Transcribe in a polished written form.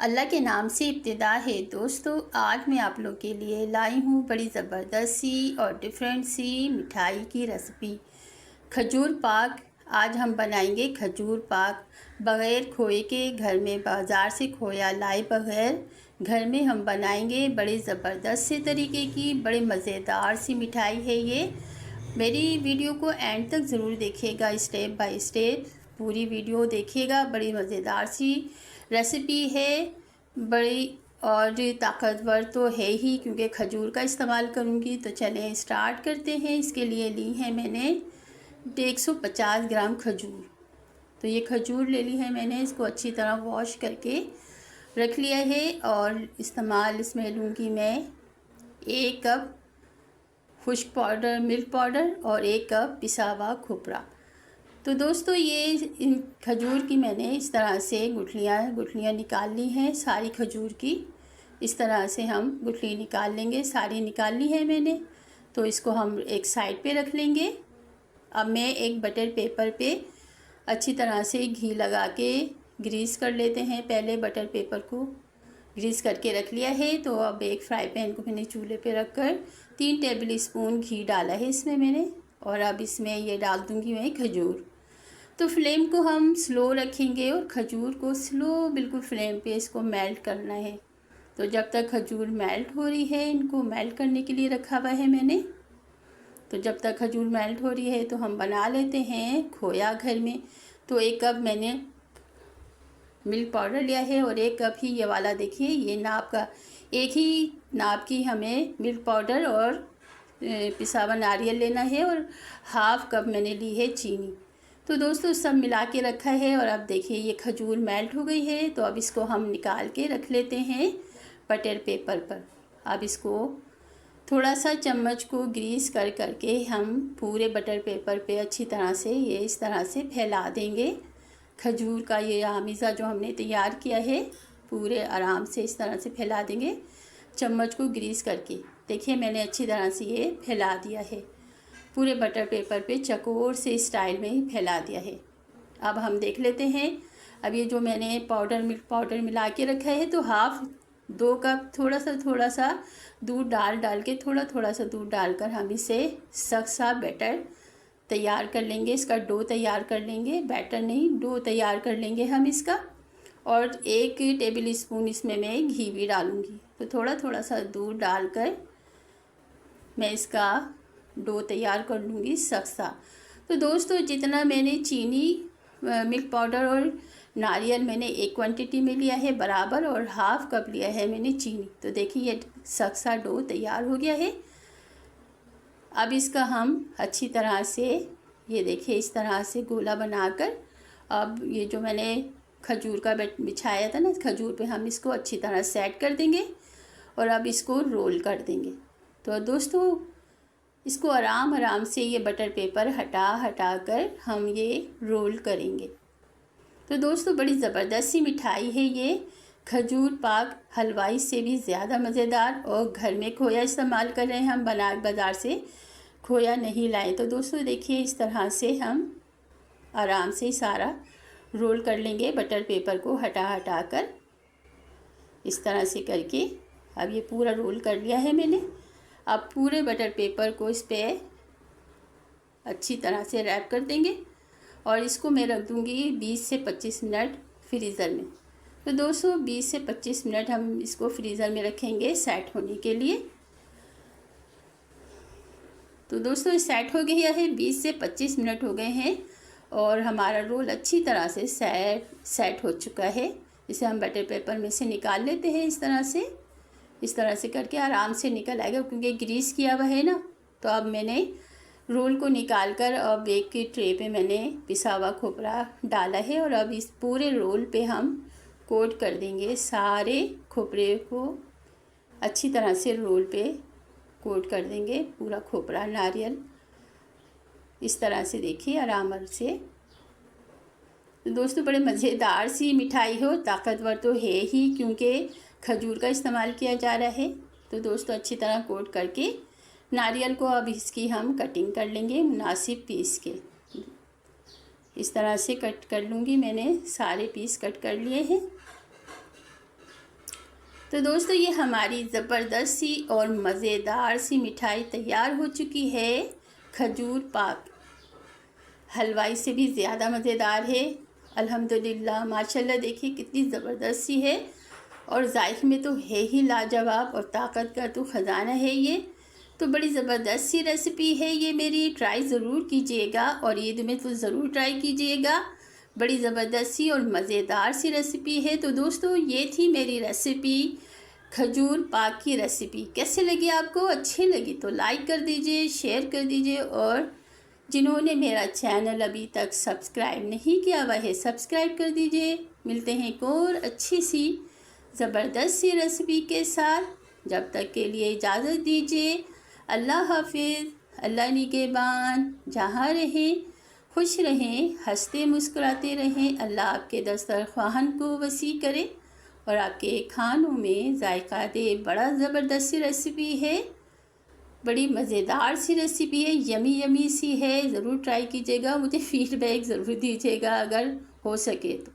अल्लाह के नाम से इब्तिदा है। दोस्तों, आज मैं आप लोग के लिए लाई हूँ बड़ी ज़बरदस्त सी और डिफरेंट सी मिठाई की रेसिपी, खजूर पाक। आज हम बनाएंगे खजूर पाक बग़ैर खोए के। घर में बाज़ार से खोया लाए बग़ैर घर में हम बनाएंगे बड़े ज़बरदस्त से तरीके की बड़े मज़ेदार सी मिठाई है ये। मेरी वीडियो को एंड तक ज़रूर देखिएगा, स्टेप बाय स्टेप पूरी वीडियो देखिएगा। बड़ी मज़ेदार सी रेसिपी है, बड़ी और ताकतवर तो है ही क्योंकि खजूर का इस्तेमाल करूँगी। तो चलें स्टार्ट करते हैं। इसके लिए ली है मैंने 150 ग्राम खजूर। तो ये खजूर ले ली है मैंने, इसको अच्छी तरह वॉश करके रख लिया है। और इस्तेमाल इसमें लूँगी मैं 1 कप खुश्क पाउडर मिल्क पाउडर और 1 कप पिसा हुआ खोपरा। तो दोस्तों, ये इन खजूर की मैंने इस तरह से गुठलियाँ निकाल ली हैं सारी खजूर की। इस तरह से हम गुठली निकाल लेंगे, सारी निकाल ली है मैंने। तो इसको हम एक साइड पे रख लेंगे। अब मैं एक बटर पेपर पे अच्छी तरह से घी लगा के ग्रीस कर लेते हैं। पहले बटर पेपर को ग्रीस करके रख लिया है। तो अब एक फ्राई पैन को मैंने चूल्हे पे रख कर 3 टेबल स्पून घी डाला है इसमें मैंने। और अब इसमें ये डाल दूँगी मैं खजूर। तो फ्लेम को हम स्लो रखेंगे और खजूर को स्लो बिल्कुल फ्लेम पे इसको मेल्ट करना है। तो जब तक खजूर मेल्ट हो रही है, इनको मेल्ट करने के लिए रखा हुआ है मैंने। तो जब तक खजूर मेल्ट हो रही है तो हम बना लेते हैं खोया घर में। तो 1 कप मैंने मिल्क पाउडर लिया है और 1 कप ही ये वाला, देखिए ये नाप का, एक ही नाप की हमें मिल्क पाउडर और पिसा हुआ नारियल लेना है। और हाफ़ कप मैंने ली है चीनी। तो दोस्तों, सब मिला के रखा है। और अब देखिए ये खजूर मेल्ट हो गई है। तो अब इसको हम निकाल के रख लेते हैं बटर पेपर पर। अब इसको थोड़ा सा चम्मच को ग्रीस कर करके हम पूरे बटर पेपर पे अच्छी तरह से ये इस तरह से फैला देंगे। खजूर का ये आमीज़ा जो हमने तैयार किया है पूरे आराम से इस तरह से फैला देंगे चम्मच को ग्रीस करके। देखिए मैंने अच्छी तरह से ये फैला दिया है, पूरे बटर पेपर पे चकोर से स्टाइल में ही फैला दिया है। अब हम देख लेते हैं। अब ये जो मैंने मिल्क पाउडर मिला के रखा है, तो हाफ़ 2 कप थोड़ा सा दूध डाल के थोड़ा सा दूध डालकर हम इसे सख्त सा बैटर तैयार कर लेंगे। इसका डो तैयार कर लेंगे, बैटर नहीं डो तैयार कर लेंगे हम इसका। और 1 टेबल स्पून इसमें मैं घी भी डालूँगी। तो थोड़ा सा दूध डालकर मैं इसका डो तैयार कर लूँगी सख्त सा। तो दोस्तों, जितना मैंने चीनी, मिल्क पाउडर और नारियल मैंने एक क्वांटिटी में लिया है बराबर, और हाफ़ कप लिया है मैंने चीनी। तो देखिए ये सख्त सा डो तैयार हो गया है। अब इसका हम अच्छी तरह से, ये देखिए इस तरह से गोला बनाकर, अब ये जो मैंने खजूर का बिछाया था ना खजूर पे, हम इसको अच्छी तरह सेट कर देंगे और अब इसको रोल कर देंगे। तो दोस्तों, इसको आराम से ये बटर पेपर हटा कर हम ये रोल करेंगे। तो दोस्तों, बड़ी ज़बरदस्त सी मिठाई है ये खजूर पाक, हलवाई से भी ज़्यादा मज़ेदार। और घर में खोया इस्तेमाल कर रहे हैं हम, बाज़ार से खोया नहीं लाए। तो दोस्तों देखिए इस तरह से हम आराम से सारा रोल कर लेंगे बटर पेपर को हटा कर इस तरह से करके। अब ये पूरा रोल कर लिया है मैंने। अब पूरे बटर पेपर को इस पर अच्छी तरह से रैप कर देंगे और इसको मैं रख दूँगी 20 से 25 मिनट फ्रीज़र में। तो दोस्तों 20 से 25 मिनट हम इसको फ्रीज़र में रखेंगे सेट होने के लिए। तो दोस्तों सेट हो गया है, 20 से 25 मिनट हो गए हैं और हमारा रोल अच्छी तरह से सेट हो चुका है। इसे हम बटर पेपर में से निकाल लेते हैं इस तरह से करके आराम से निकल आएगा क्योंकि ग्रीस किया हुआ है ना। तो अब मैंने रोल को निकाल कर अब एक ट्रे पे मैंने पिसा हुआ खोपरा डाला है और अब इस पूरे रोल पे हम कोट कर देंगे। सारे खोपरे को अच्छी तरह से रोल पे कोट कर देंगे, पूरा खोपरा नारियल इस तरह से, देखिए आराम से। तो दोस्तों, बड़े मज़ेदार सी मिठाई हो, ताकतवर तो है ही क्योंकि खजूर का इस्तेमाल किया जा रहा है। तो दोस्तों अच्छी तरह कोट करके नारियल को अब इसकी हम कटिंग कर लेंगे मुनासिब पीस के। इस तरह से कट कर लूँगी, मैंने सारे पीस कट कर लिए हैं। तो दोस्तों ये हमारी ज़बरदस्त सी और मज़ेदार सी मिठाई तैयार हो चुकी है। खजूर पाक हलवाई से भी ज़्यादा मज़ेदार है। अल्हम्दुलिल्लाह माशाल्लाह, देखिए कितनी ज़बरदस्त सी है और जायके में तो है ही लाजवाब और ताकत का तो ख़जाना है ये। तो बड़ी ज़बरदस्त सी रेसिपी है ये मेरी, ट्राई ज़रूर कीजिएगा और ईद में तो ज़रूर ट्राई कीजिएगा। बड़ी ज़बरदस्त सी और मज़ेदार सी रेसिपी है। तो दोस्तों ये थी मेरी रेसिपी, खजूर पाक की रेसिपी। कैसे लगी आपको? अच्छी लगी तो लाइक कर दीजिए, शेयर कर दीजिए और जिन्होंने मेरा चैनल अभी तक सब्सक्राइब नहीं किया हुआ है सब्सक्राइब कर दीजिए। मिलते हैं एक और अच्छी सी ज़बरदस्त सी रेसिपी के साथ। जब तक के लिए इजाज़त दीजिए। अल्लाह हाफिज़। अल्लाह निगहबान। जहाँ रहें खुश रहें, हंसते मुस्कुराते रहें। अल्लाह आपके दस्तरख़्वान को वसी करे और आपके खानों में जायका दे। बड़ा ज़बरदस्त सी रेसिपी है, बड़ी मज़ेदार सी रेसिपी है, यमी यमी सी है। ज़रूर ट्राई कीजिएगा, मुझे फ़ीडबैक ज़रूर दीजिएगा अगर हो सके तो।